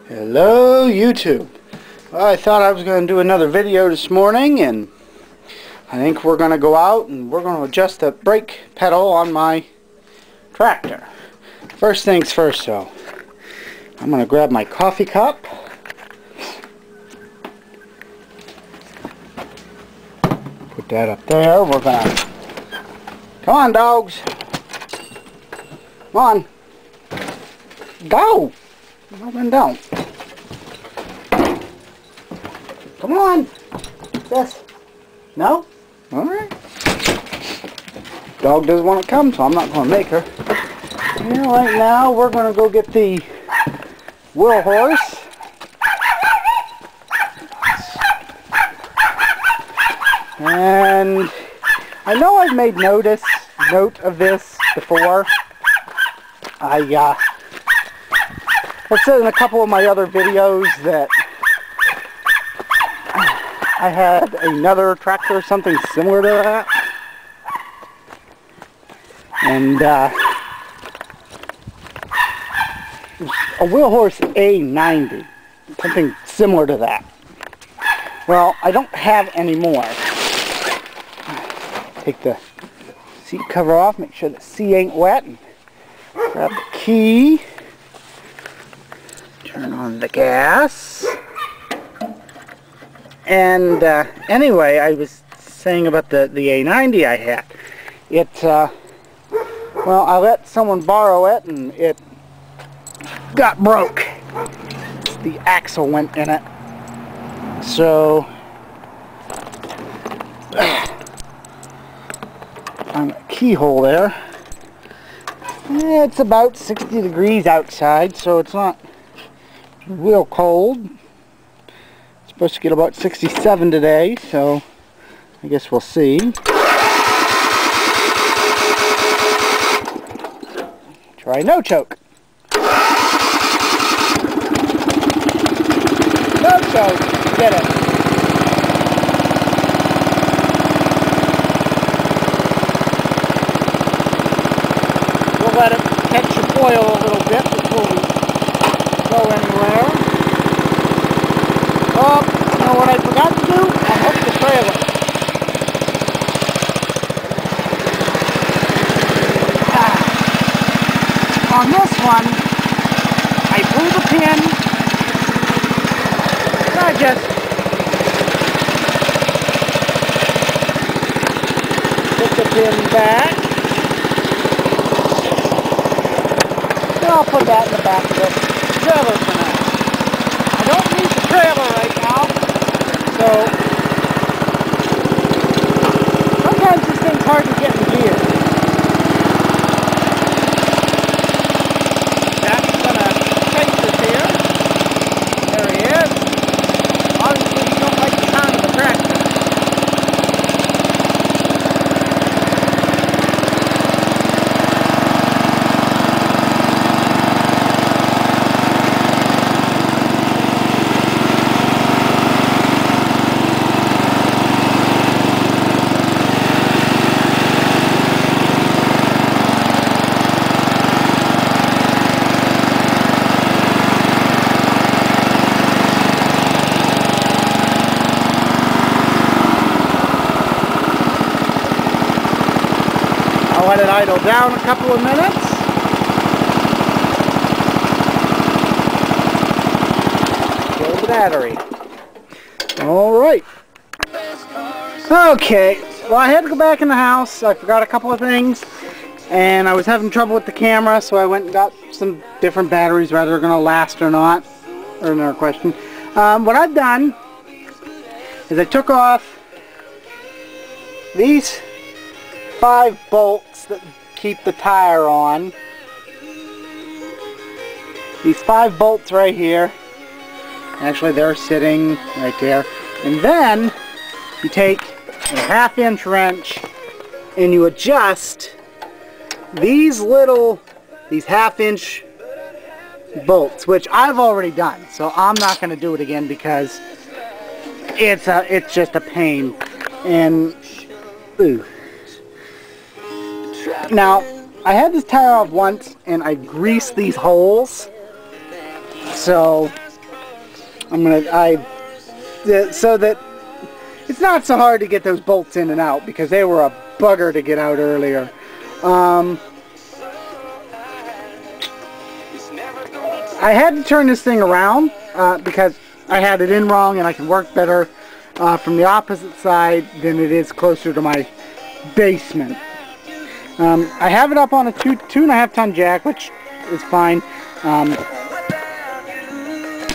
Hello YouTube. Well, I thought I was going to do another video this morning, and I think we're going to go out and we're going to adjust the brake pedal on my tractor. First things first though, I'm going to grab my coffee cup. Put that up there. We're going to... Come on, dogs. Come on. Go. No, then don't. Come on. Yes. No? Alright. Dog doesn't want to come, so I'm not going to make her. Yeah, right now we're going to go get the wheel horse. And I know I've made note of this before. I've said in a couple of my other videos that I had another tractor, something similar to that. And a wheel horse A90, something similar to that. Well, I don't have any more. Take the seat cover off, make sure the seat ain't wet, and grab the key. Turn on the gas. And anyway, I was saying about the A90 I had. Well, I let someone borrow it and it got broke. The axle went in it. So on the keyhole there. It's about 60 degrees outside, so it's not real cold. It's supposed to get about 67 today, so I guess we'll see. Try no choke. No choke. Get it. We'll let it catch some oil a little bit before we go anywhere. Oh, you know what I forgot to do? Unhook the trailer. On this one, I pull the pin, and I just put the pin back. And I'll put that in the back of the trailer for now. I don't need the trailer right now, so sometimes this thing's hard to get in gear. That's gonna take this here. There he is. Obviously you don't like the sound of the tractor. I'll let it idle down a couple of minutes. Fill the battery. Alright. Okay, well I had to go back in the house. I forgot a couple of things. And I was having trouble with the camera, so I went and got some different batteries, whether they're going to last or not. Or another question. What I've done is I took off these 5 bolts that keep the tire on. These 5 bolts right here. Actually, they're sitting right there. And then you take a 1/2-inch wrench and you adjust these 1/2-inch bolts, which I've already done. So I'm not going to do it again because it's just a pain. And ooh. Now, I had this tire off once and I greased these holes. So so that it's not so hard to get those bolts in and out, because they were a bugger to get out earlier. I had to turn this thing around because I had it in wrong, and I can work better from the opposite side than it is closer to my basement. I have it up on a 2.5 ton jack, which is fine.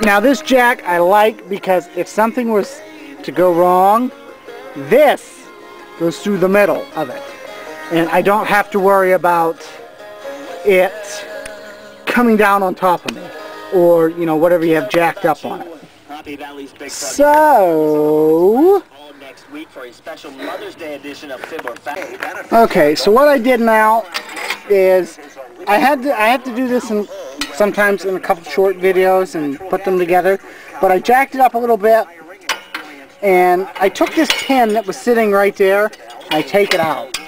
Now this jack I like because if something was to go wrong, this goes through the middle of it, and I don't have to worry about it coming down on top of me, or you know, whatever you have jacked up on it. So okay, so what I did now is I have to do this sometimes in a couple short videos and put them together, but I jacked it up a little bit, and I took this pin that was sitting right there, I take it out.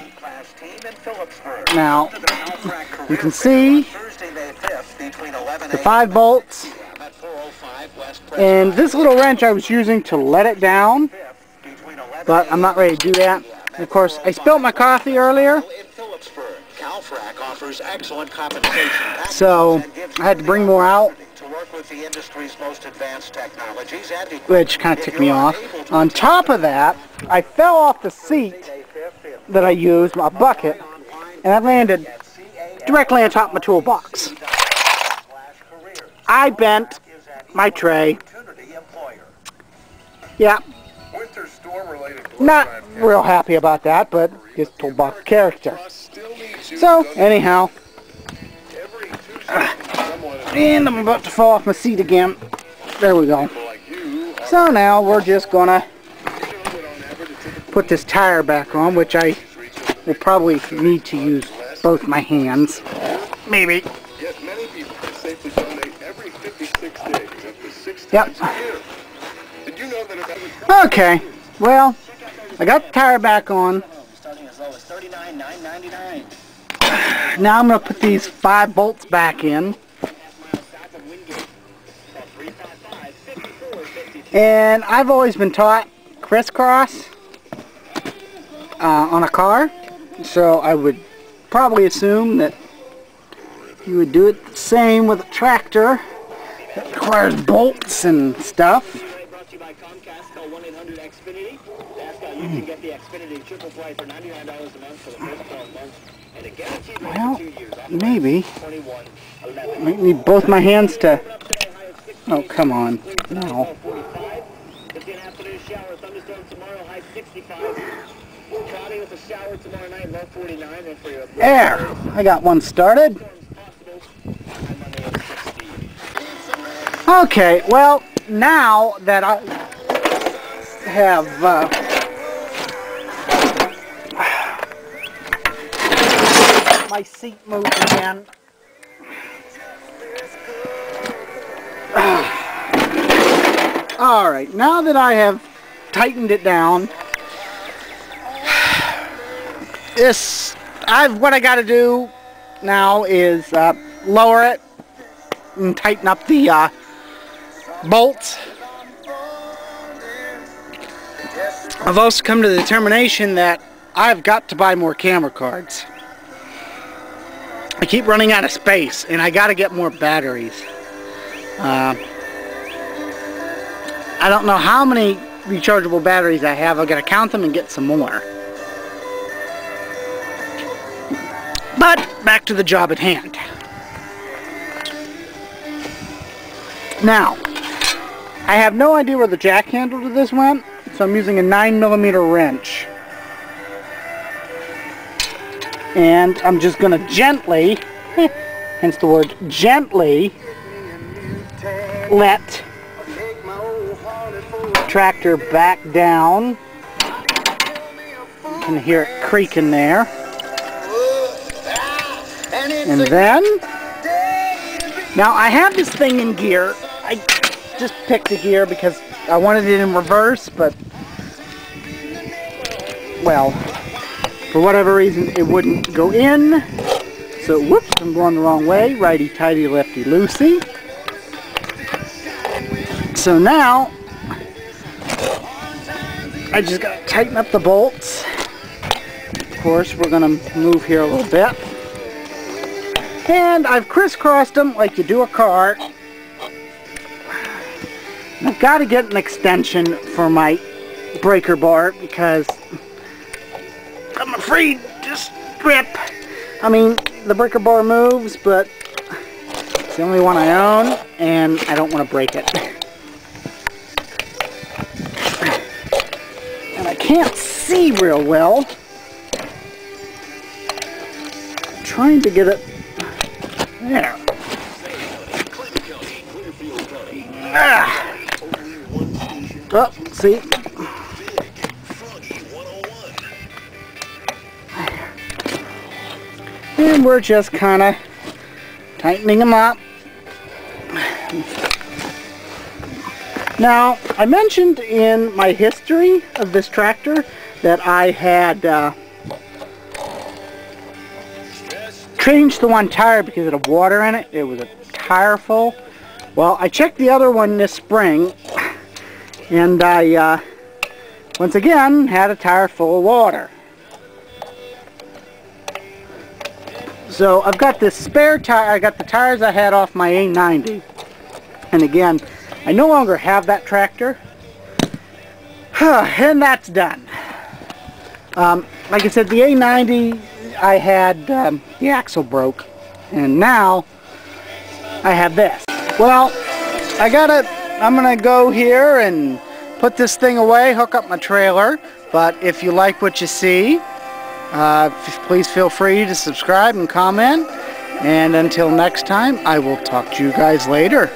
Now you can see the 5 bolts, and this little wrench I was using to let it down, but I'm not ready to do that. And of course, I spilled my coffee earlier, so I had to bring more out, which kind of ticked me off. On top of that, I fell off the seat that I used, my bucket, and I landed directly on top of my toolbox. I bent my tray. Yeah. Not real happy about that, but just toolbox character. So, anyhow. And I'm about to fall off my seat again. There we go. So now we're just gonna put this tire back on, which I will probably need to use both my hands. Maybe. Yep. Okay. Well, I got the tire back on. Now I'm going to put these 5 bolts back in. And I've always been taught crisscross on a car, so I would probably assume that you would do it the same with a tractor that requires bolts and stuff. Well, maybe. I might need both my hands to... Oh, come on. No. There! I got one started. Okay, well, now that I have my seat moved again. Alright, now that I have tightened it down, what I got to do now is lower it and tighten up the bolts. I've also come to the determination that I've got to buy more camera cards. I keep running out of space, and I got to get more batteries. I don't know how many rechargeable batteries I have. I've got to count them and get some more. But back to the job at hand. Now, I have no idea where the jack handle to this went, so I'm using a 9mm wrench. And I'm just going to gently, hence the word gently, let the tractor back down. You can hear it creaking there. And then, now I have this thing in gear. I just picked the gear because I wanted it in reverse, but, well, for whatever reason it wouldn't go in. So, whoops, I'm going the wrong way. Righty-tighty, lefty-loosey. So now I just gotta tighten up the bolts. Of course, we're gonna move here a little bit. And I've crisscrossed them like you do a car. And I've got to get an extension for my breaker bar because I'm afraid just rip. I mean, the breaker bar moves, but it's the only one I own, and I don't want to break it. And I can't see real well. I'm trying to get it there. Ah. Oh, see? And we're just kind of tightening them up. Now, I mentioned in my history of this tractor that I had changed the one tire because of the water in it. It was a tire full. Well, I checked the other one this spring, and I once again had a tire full of water. So I've got this spare tire. I got the tires I had off my A90, and again, I no longer have that tractor, and that's done. Like I said, the A90, I had the axle broke, and now I have this. Well, I'm gonna go here and put this thing away, hook up my trailer. But if you like what you see, please feel free to subscribe and comment. And until next time, I will talk to you guys later.